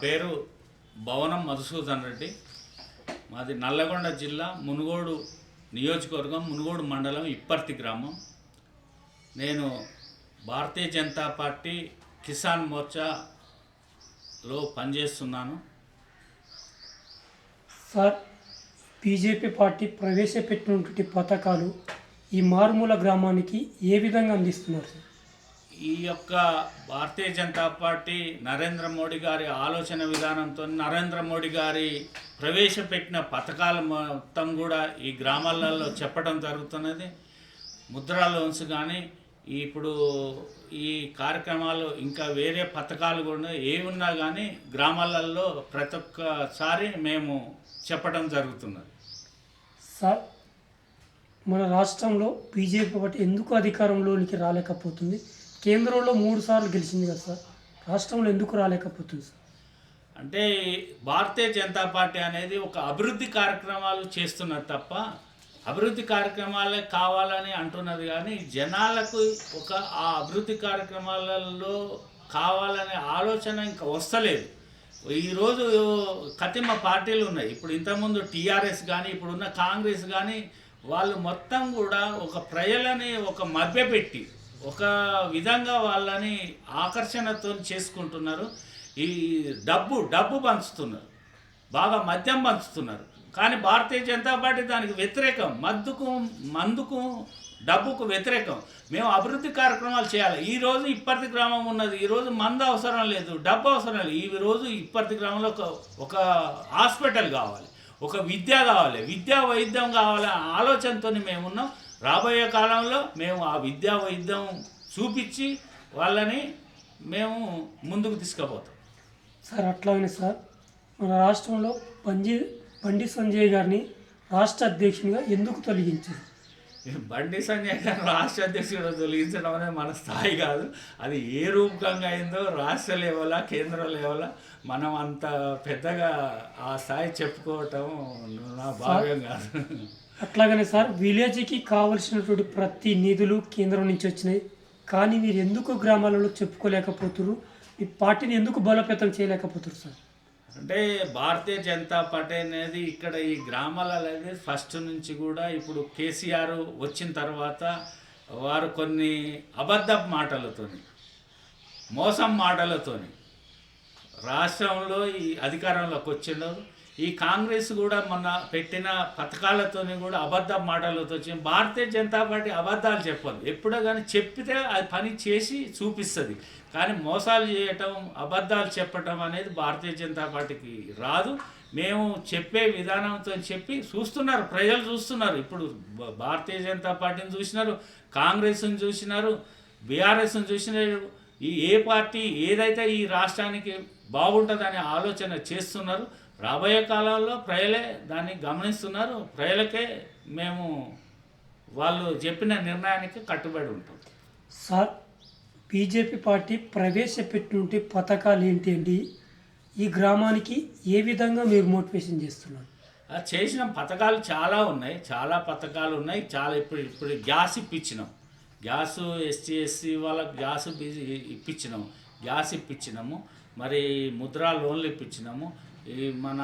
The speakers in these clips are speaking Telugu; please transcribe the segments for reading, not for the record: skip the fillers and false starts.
పేరు భవనం మధుసూదన్ రెడ్డి. మాది నల్లగొండ జిల్లా మునుగోడు నియోజకవర్గం, మునుగోడు మండలం, ఇప్పర్తి గ్రామం. నేను భారతీయ జనతా పార్టీ కిసాన్ మోర్చాలో పనిచేస్తున్నాను. సార్, బీజేపీ పార్టీ ప్రవేశపెట్టినటువంటి పథకాలు ఈ మారుమూల గ్రామానికి ఏ విధంగా అందిస్తున్నారు సార్? ఈ యొక్క భారతీయ జనతా పార్టీ నరేంద్ర మోడీ గారి ఆలోచన విధానంతో, నరేంద్ర మోడీ గారి ప్రవేశపెట్టిన పథకాలు మొత్తం కూడా ఈ గ్రామాలలో చెప్పడం జరుగుతున్నది. ముద్రా లోన్స్ కానీ, ఇప్పుడు ఈ కార్యక్రమాలు ఇంకా వేరే పథకాలు కూడా ఏమున్నా కానీ గ్రామాలలో ప్రతి ఒక్కసారి మేము చెప్పడం జరుగుతున్నది. సార్, మన రాష్ట్రంలో బీజేపీ పార్టీ ఎందుకు అధికారంలోనికి రాలేకపోతుంది? కేంద్రంలో 3 సార్లు గెలిచింది కదా సార్, రాష్ట్రంలో ఎందుకు రాలేకపోతుంది సార్? అంటే భారతీయ జనతా పార్టీ అనేది ఒక అభివృద్ధి కార్యక్రమాలు చేస్తున్నది తప్ప, అభివృద్ధి కార్యక్రమాలే కావాలని అంటున్నది కానీ జనాలకు ఒక ఆ అభివృద్ధి కార్యక్రమాలలో కావాలనే ఆలోచన ఇంకా వస్తలేదు. ఈరోజు కతిమ పార్టీలు ఉన్నాయి. ఇప్పుడు ఇంతకుముందు టీఆర్ఎస్ కానీ, ఇప్పుడున్న కాంగ్రెస్ కానీ, వాళ్ళు మొత్తం కూడా ఒక ప్రజలని ఒక మభ్యపెట్టి ఒక విధంగా వాళ్ళని ఆకర్షణతో చేసుకుంటున్నారు. ఈ డబ్బు పంచుతున్నారు, బాగా మద్యం పంచుతున్నారు. కానీ భారతీయ జనతా పార్టీ దానికి వ్యతిరేకం. మందుకు డబ్బుకు వ్యతిరేకం. మేము అభివృద్ధి కార్యక్రమాలు చేయాలి. ఈరోజు ఇప్పర్తి గ్రామం ఉన్నది. ఈరోజు మందు అవసరం లేదు, డబ్బు అవసరం లేదు. ఈరోజు ఇప్పర్తి గ్రామంలో ఒక హాస్పిటల్ కావాలి, ఒక విద్య కావాలి, విద్యా వైద్యం కావాలి ఆలోచనతో మేమున్నాం. రాబోయే కాలంలో మేము ఆ విద్యా వైద్యం చూపించి వాళ్ళని మేము ముందుకు తీసుకుపోతాం. సార్, అట్లాగనే సార్, మన రాష్ట్రంలో బండి సంజయ్ గారిని రాష్ట్ర అధ్యక్షునిగా ఎందుకు తొలగించారు? బండి సంజయ్ గారు రాష్ట్ర అధ్యక్షుడు తొలగించడం అనేది మన స్థాయి కాదు. అది ఏ రూపకంగా అయిందో రాష్ట్ర లెవెలా, కేంద్ర లెవెలా మనం అంత పెద్దగా ఆ స్థాయి చెప్పుకోవటం నా భావ్యం కాదు. అట్లాగనే సార్, విలేజ్కి కావలసినటువంటి ప్రతి నిధులు కేంద్రం నుంచి వచ్చినాయి, కానీ మీరు ఎందుకు గ్రామాలలో చెప్పుకోలేకపోతున్నారు? ఈ పార్టీని ఎందుకు బలోపేతం చేయలేకపోతున్నారు సార్? అంటే భారతీయ జనతా పార్టీ అనేది ఇక్కడ ఈ గ్రామాలలో ఫస్ట్ నుంచి కూడా, ఇప్పుడు కేసీఆర్ వచ్చిన తర్వాత వారు కొన్ని అబద్ధ మాటలతోని, మోసం మాటలతోని రాష్ట్రంలో ఈ అధికారంలోకి వచ్చిండరు. ఈ కాంగ్రెస్ కూడా మొన్న పెట్టిన పథకాలతోని కూడా అబద్ధ మాటలతో వచ్చింది. భారతీయ జనతా పార్టీ అబద్ధాలు చెప్పదు. ఎప్పుడో కానీ చెప్పితే అది పని చేసి చూపిస్తుంది. కానీ మోసాలు చేయటం, అబద్ధాలు చెప్పటం అనేది భారతీయ జనతా పార్టీకి రాదు. మేము చెప్పే విధానంతో చెప్పి చూస్తున్నారు, ప్రజలు చూస్తున్నారు. ఇప్పుడు భారతీయ జనతా పార్టీని చూసినారు, కాంగ్రెస్ని చూసినారు, బీఆర్ఎస్ని చూసినారు. ఏ పార్టీ ఏదైతే ఈ రాష్ట్రానికి బాగుంటుందనే ఆలోచన చేస్తున్నారు. రాబోయే కాలంలో ప్రజలే దాన్ని గమనిస్తున్నారు. ప్రజలకే మేము వాళ్ళు చెప్పిన నిర్ణయానికి కట్టుబడి ఉంటాం. సార్, బీజేపీ పార్టీ ప్రవేశపెట్టినటువంటి పథకాలు ఏంటి అండి? ఈ గ్రామానికి ఏ విధంగా మీరు మోటివేషన్ చేస్తున్నారు? చేసిన పథకాలు చాలా ఉన్నాయి, చాలా పథకాలు ఉన్నాయి. చాలా ఇప్పుడు గ్యాస్ ఇప్పించినాం. గ్యాసు ఎస్సీ వాళ్ళకి గ్యాస్ ఇప్పించినాము. మరి ముద్రా లోన్లు ఇప్పించినాము. ఈ మన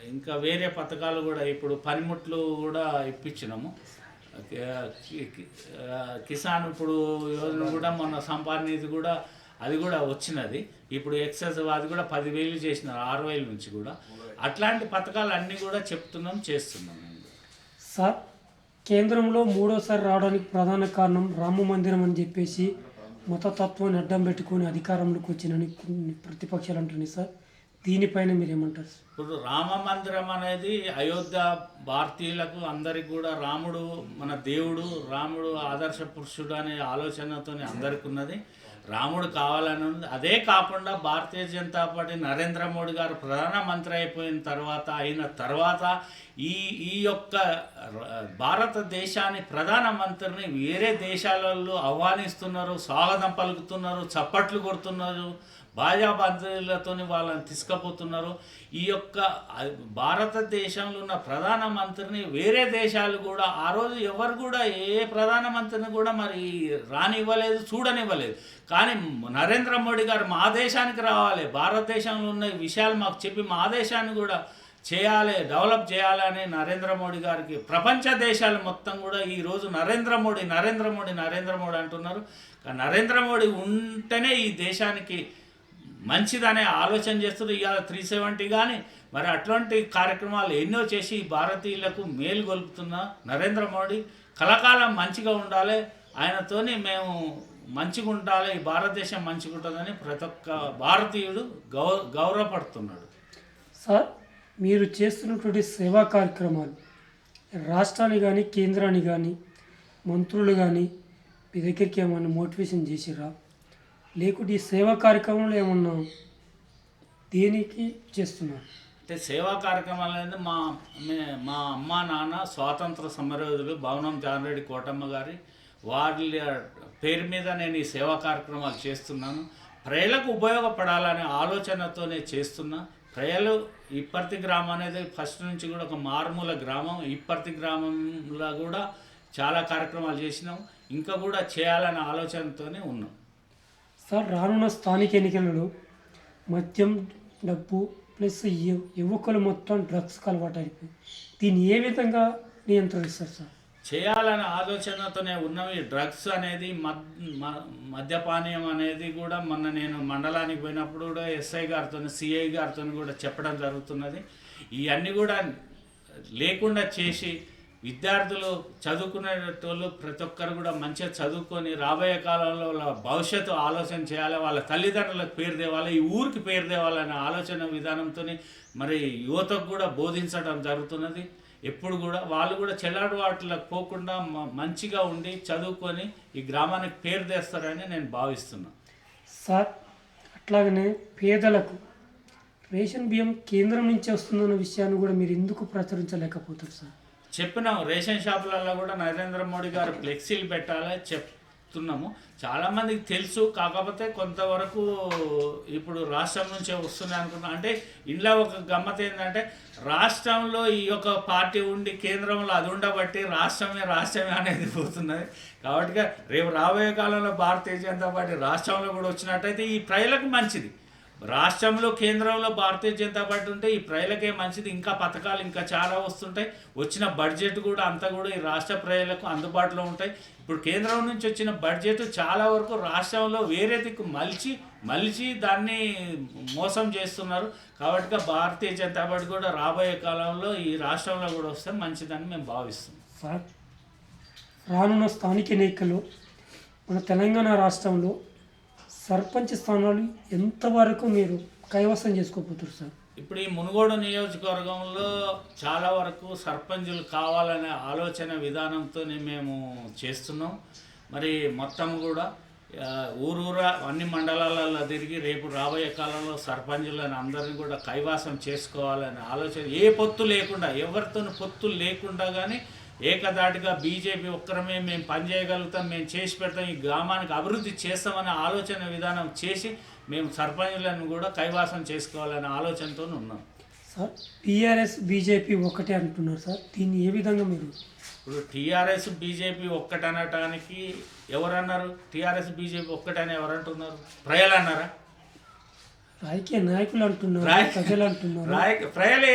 ఇంకా వేరే పథకాలు కూడా, ఇప్పుడు పనిముట్లు కూడా ఇప్పించినాము. కిసాన్ ఇప్పుడు యోజన కూడా మొన్న సంపాదనది కూడా అది కూడా వచ్చినది. ఇప్పుడు ఎక్సైజ్ అది కూడా 10,000 చేసినారు, 6,000 నుంచి కూడా. అట్లాంటి పథకాలు అన్నీ కూడా చేస్తున్నాం. సార్, కేంద్రంలో 3వసారి రావడానికి ప్రధాన కారణం రామ మందిరం అని చెప్పేసి మతతత్వాన్ని అడ్డం పెట్టుకొని అధికారంలోకి వచ్చినని ప్రతిపక్షాలు అంటున్నాయి సార్. దీనిపైన మీరేమంటారు? ఇప్పుడు రామ మందిరం అనేది అయోధ్య భారతీయులకు అందరికి కూడా రాముడు మన దేవుడు, రాముడు ఆదర్శ పురుషుడు అనే ఆలోచనతో అందరికి ఉన్నది. రాముడు కావాలని ఉంది. అదే కాకుండా భారతీయ జనతా పార్టీ నరేంద్ర మోడీ గారు ప్రధానమంత్రి అయిన తర్వాత ఈ యొక్క భారతదేశాన్ని ప్రధానమంత్రిని వేరే దేశాలలో ఆహ్వానిస్తున్నారు, స్వాగతం పలుకుతున్నారు, చప్పట్లు కొడుతున్నారు. భాజాబందీలతో వాళ్ళని తీసుకుపోతున్నారు. ఈ యొక్క భారతదేశంలో ఉన్న ప్రధానమంత్రిని వేరే దేశాలు కూడా ఆ రోజు ఎవరు కూడా ఏ ప్రధానమంత్రిని కూడా మరి రానివ్వలేదు, చూడనివ్వలేదు. కానీ నరేంద్ర మోడీ గారు మా దేశానికి రావాలి, భారతదేశంలో ఉన్న విషయాలు మాకు చెప్పి మా దేశాన్ని కూడా చేయాలి, డెవలప్ చేయాలని నరేంద్ర మోడీ గారికి ప్రపంచ దేశాలు మొత్తం కూడా ఈరోజు నరేంద్ర మోడీ నరేంద్ర మోడీ నరేంద్ర మోడీ అంటున్నారు. నరేంద్ర మోడీ ఉంటేనే ఈ దేశానికి మంచిదనే ఆలోచన చేస్తున్నారు. ఇవాళ 370 కానీ మరి అటువంటి కార్యక్రమాలు ఎన్నో చేసి భారతీయులకు మేలు గొలుపుతున్న నరేంద్ర మోడీ కలకాలం మంచిగా ఉండాలి, ఆయనతోని మేము మంచిగా ఉండాలి, ఈ భారతదేశం మంచిగా ఉంటుందని ప్రతి ఒక్క భారతీయుడు గౌరవపడుతున్నాడు. సార్, మీరు చేస్తున్నటువంటి సేవా కార్యక్రమాలు రాష్ట్రాన్ని కానీ కేంద్రాన్ని కానీ మంత్రులు కానీ మీ దగ్గరికి ఏమన్నా మోటివేషన్ చేసిరా, లేకుంటే ఈ సేవా కార్యక్రమంలో ఏమన్నా దేనికి చేస్తున్నారు? అంటే సేవా కార్యక్రమాలు అనేది మా అమ్మ నాన్న స్వాతంత్ర సమరయోధులు భవనం జానరెడ్డి కోటమ్మ గారి వాళ్ళ పేరు మీద నేను ఈ సేవా కార్యక్రమాలు చేస్తున్నాను. ప్రజలకు ఉపయోగపడాలనే ఆలోచనతోనే చేస్తున్నా. ప్రజలు ఇప్పర్తి గ్రామం అనేది ఫస్ట్ నుంచి కూడా ఒక మారుమూల గ్రామం. ఇప్పర్తి గ్రామంలో కూడా చాలా కార్యక్రమాలు చేసినాం, ఇంకా కూడా చేయాలనే ఆలోచనతోనే ఉన్నాం. సార్, రానున్న స్థానిక ఎన్నికలలో మద్యం, డబ్బు ప్లస్ యువకులు మొత్తం డ్రగ్స్కి అలవాటు అయిపోయి దీన్ని ఏ విధంగా నియంత్రిస్తారు సార్? చేయాలనే ఆలోచనతోనే ఉన్నాం. ఈ డ్రగ్స్ అనేది మద్యపానీయం అనేది కూడా మొన్న నేను మండలానికి పోయినప్పుడు కూడా ఎస్ఐ గారితో సిఐ గారితో కూడా చెప్పడం జరుగుతున్నది. ఇవన్నీ కూడా లేకుండా చేసి విద్యార్థులు చదువుకునేటోళ్ళు ప్రతి ఒక్కరు కూడా మంచిగా చదువుకొని రాబోయే కాలంలో వాళ్ళ భవిష్యత్తు ఆలోచన చేయాలి, వాళ్ళ తల్లిదండ్రులకు పేరు తేవాలి, ఈ ఊరికి పేరు తేవాలనే ఆలోచన విధానంతో మరి యువతకు కూడా బోధించడం జరుగుతున్నది. ఎప్పుడు కూడా వాళ్ళు కూడా చెల్లాడు వాటిలకు పోకుండా మంచిగా ఉండి చదువుకొని ఈ గ్రామానికి పేరు తెస్తారని నేను భావిస్తున్నాను. సార్, అట్లాగనే పేదలకు రేషన్ బియ్యం కేంద్రం నుంచి వస్తుందన్న విషయాన్ని కూడా మీరు ఎందుకు ప్రచురించలేకపోతారు సార్? చెప్పినాం, రేషన్ షాపులలో కూడా నరేంద్ర మోడీ గారు ఫ్లెక్సీలు పెట్టాలి చెప్తున్నాము. చాలామందికి తెలుసు, కాకపోతే కొంతవరకు ఇప్పుడు రాష్ట్రం నుంచే వస్తున్నాయి అనుకున్నాం. అంటే ఇంట్లో ఒక గమ్మత్ ఏంటంటే రాష్ట్రంలో ఈ యొక్క పార్టీ ఉండి కేంద్రంలో అది ఉండబట్టి రాష్ట్రమే అనేది పోతున్నది. కాబట్టి రేపు రాబోయే కాలంలో భారతీయ జనతా పార్టీ రాష్ట్రంలో కూడా వచ్చినట్టయితే ఈ ప్రజలకు మంచిది. రాష్ట్రంలో కేంద్రంలో భారతీయ జనతా పార్టీ ఉంటే ఈ ప్రజలకే మంచిది. ఇంకా పథకాలు ఇంకా చాలా వస్తుంటాయి. వచ్చిన బడ్జెట్ కూడా అంతా కూడా ఈ రాష్ట్ర ప్రజలకు అందుబాటులో ఉంటాయి. ఇప్పుడు కేంద్రం నుంచి వచ్చిన బడ్జెట్ చాలా వరకు రాష్ట్రంలో వేరే దిక్కు మలిచి దాన్ని మోసం చేస్తున్నారు. కాబట్టి భారతీయ జనతా పార్టీ కూడా రాబోయే కాలంలో ఈ రాష్ట్రంలో కూడా వస్తే మంచిదని మేము భావిస్తున్నాం. సార్, రానున్న స్థానిక ఎన్నికల్లో మన తెలంగాణ రాష్ట్రంలో సర్పంచ్ స్థానాలు ఎంతవరకు మీరు కైవసం చేసుకోబోతున్నారు సార్? ఇప్పుడు ఈ మునుగోడు నియోజకవర్గంలో చాలా వరకు సర్పంచులు కావాలనే ఆలోచన విధానంతో మేము చేస్తున్నాం. మరి మొత్తం కూడా ఊరూరా అన్ని మండలాలలో తిరిగి రేపు రాబోయే కాలంలో సర్పంచులను అందరినీ కూడా కైవాసం చేసుకోవాలనే ఆలోచన, ఏ పొత్తు లేకుండా ఎవరితో పొత్తు లేకుండా కానీ ఏకదాటిగా బీజేపీ ఒక్కరమే మేము పనిచేయగలుగుతాం, మేము చేసి పెడతాం, ఈ గ్రామానికి అభివృద్ధి చేస్తామనే ఆలోచన విధానం చేసి మేము సర్పంచులను కూడా కైవాసం చేసుకోవాలనే ఆలోచనతో ఉన్నాం. సార్, టీఆర్ఎస్ బీజేపీ ఒక్కటే అంటున్నారు సార్, దీన్ని ఏ విధంగా మీరు? ఇప్పుడు టీఆర్ఎస్ బీజేపీ ఒక్కటనటానికి ఎవరన్నారు? టీఆర్ఎస్ బీజేపీ ఒక్కటని ఎవరంటున్నారు? ప్రజలు అన్నారా? రాజకీయ నాయకులు అంటున్నారు, ప్రజలు అంటున్నారు. ప్రజలు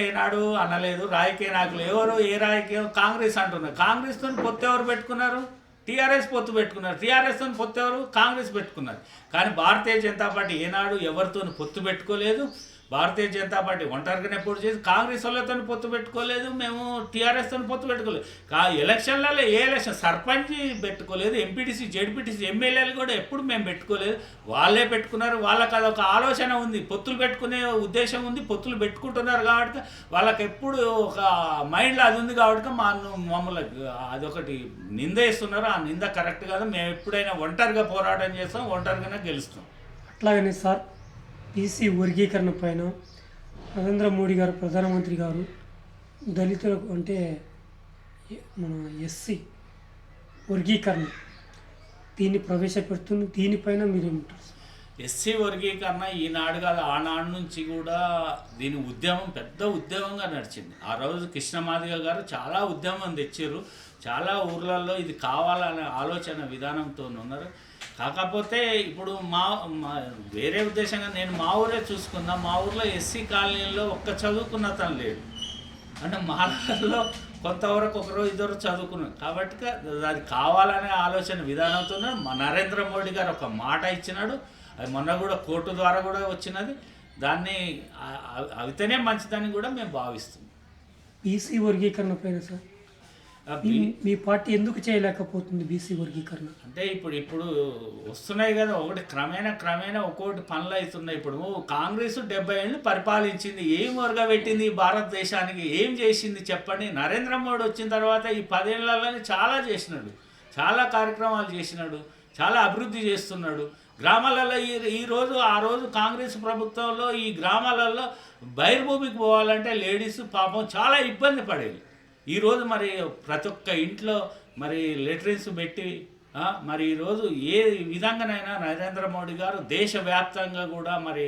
ఏనాడు అనలేదు. రాజకీయ నాయకులు ఎవరు? ఏ రాజకీయం? కాంగ్రెస్ అంటున్నారు. కాంగ్రెస్తో పొత్తు ఎవరు పెట్టుకున్నారు? టీఆర్ఎస్ పొత్తు పెట్టుకున్నారు. టీఆర్ఎస్తో పొత్తు ఎవరు? కాంగ్రెస్ పెట్టుకున్నారు. కానీ భారతీయ జనతా పార్టీ ఏనాడు ఎవరితో పొత్తు పెట్టుకోలేదు. భారతీయ జనతా పార్టీ ఒంటరిగానే పోటీ చేసి కాంగ్రెస్ వాళ్ళతో పొత్తు పెట్టుకోలేదు, మేము టీఆర్ఎస్తో పొత్తు పెట్టుకోలేదు. ఎలక్షన్లలో ఏ ఎలక్షన్ సర్పంచ్ పెట్టుకోలేదు, ఎంపీటీసీ జెడ్పీటీసీ ఎమ్మెల్యేలు కూడా ఎప్పుడు మేము పెట్టుకోలేదు, వాళ్ళే పెట్టుకున్నారు. వాళ్ళకి అదొక ఆలోచన ఉంది, పొత్తులు పెట్టుకునే ఉద్దేశం ఉంది, పొత్తులు పెట్టుకుంటున్నారు. కాబట్టి వాళ్ళకి ఎప్పుడు ఒక మైండ్లో అది ఉంది. కాబట్టి మమ్మల్ని అదొకటి నింద వేస్తున్నారు. ఆ నింద కరెక్ట్ కాదు. మేము ఎప్పుడైనా ఒంటరిగా పోరాటం చేస్తాం, ఒంటరిగానే గెలుస్తాం. అట్లాగనే సార్, బీసీ వర్గీకరణ పైన నరేంద్ర మోడీ గారు ప్రధానమంత్రి గారు దళితులకు అంటే మన ఎస్సీ వర్గీకరణ దీన్ని ప్రవేశపెడుతుంది, దీనిపైన మీరేమంటారు? ఎస్సీ వర్గీకరణ ఈనాడు కాదు ఆనాడు నుంచి కూడా దీని ఉద్యమం పెద్ద ఉద్యమంగా నడిచింది. ఆ రోజు కృష్ణమాదిగ గారు చాలా ఉద్యమం తెచ్చారు. చాలా ఊర్లలో ఇది కావాలనే ఆలోచన విధానంతో ఉన్నారు. కాకపోతే ఇప్పుడు వేరే ఉద్దేశంగా నేను మా ఊరే చూసుకున్నా. మా ఊర్లో ఎస్సీ కాలనీలో ఒక్క చదువుకున్న తను లేడు. అంటే మాలలో కొంతవరకు ఒకరు ఇద్దరు చదువుకున్నారు. కాబట్టి అది కావాలనే ఆలోచన విధానంతో నరేంద్ర మోడీ గారు ఒక మాట ఇచ్చినాడు. అది మొన్న కూడా కోర్టు ద్వారా కూడా వచ్చినది. దాన్ని అయితేనే మంచిదని కూడా మేము భావిస్తున్నాం. బీసీ వర్గీకరణ పైన సార్ మీ పార్టీ ఎందుకు చేయలేకపోతుంది బీసీ వర్గీకరణ? అంటే ఇప్పుడు వస్తున్నాయి కదా, ఒకటి క్రమేణా ఒక్కొక్కటి పనులు అవుతున్నాయి. ఇప్పుడు కాంగ్రెస్ 70 ఏళ్ళు పరిపాలించింది. ఏం పెట్టింది భారతదేశానికి? ఏం చేసింది చెప్పండి. నరేంద్ర మోడీ వచ్చిన తర్వాత ఈ 10 ఏళ్లలోనే చాలా చేసినాడు, చాలా కార్యక్రమాలు చేసినాడు, చాలా అభివృద్ధి చేస్తున్నాడు. గ్రామాలలో ఈరోజు ఆ రోజు కాంగ్రెస్ ప్రభుత్వంలో ఈ గ్రామాలలో బహిర్భూమికి పోవాలంటే లేడీస్ పాపం చాలా ఇబ్బంది పడేది. ఈరోజు మరి ప్రతి ఒక్క ఇంట్లో మరి లెటరిన్స్ పెట్టి మరి ఈరోజు ఏ విధంగానైనా నరేంద్ర మోడీ గారు దేశవ్యాప్తంగా కూడా మరి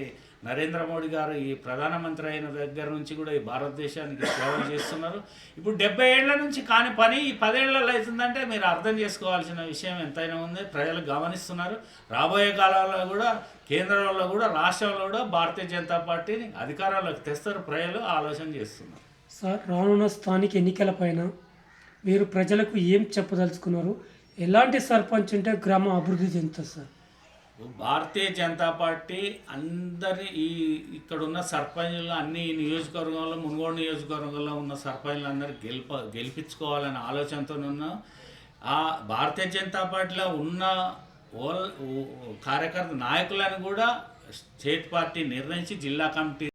నరేంద్ర మోడీ గారు ఈ ప్రధానమంత్రి అయిన దగ్గర నుంచి కూడా ఈ భారతదేశానికి సేవలు చేస్తున్నారు. ఇప్పుడు 70 ఏళ్ల నుంచి కాని పని ఈ 10 ఏళ్లలో అవుతుందంటే మీరు అర్థం చేసుకోవాల్సిన విషయం ఎంతైనా ఉంది. ప్రజలు గమనిస్తున్నారు. రాబోయే కాలంలో కూడా కేంద్రంలో కూడా రాష్ట్రంలో కూడా భారతీయ జనతా పార్టీని అధికారంలోకి తెస్తారు. ప్రజలు ఆలోచన చేస్తున్నారు. సార్, రానున్న స్థానిక ఎన్నికలపైన మీరు ప్రజలకు ఏం చెప్పదలుచుకున్నారు? ఎలాంటి సర్పంచ్ ఉంటే గ్రామం అభివృద్ధి చెందుతుంది సార్? భారతీయ జనతా పార్టీ అందరి ఇక్కడున్న సర్పంచులు అన్ని నియోజకవర్గంలో, మునుగోడు నియోజకవర్గంలో ఉన్న సర్పంచులు అందరూ గెలిపించుకోవాలనే ఆలోచనతో ఉన్నాం. ఆ భారతీయ జనతా పార్టీలో ఉన్న కార్యకర్త నాయకులను కూడా స్టేట్ పార్టీ నిర్ణయించి జిల్లా కమిటీ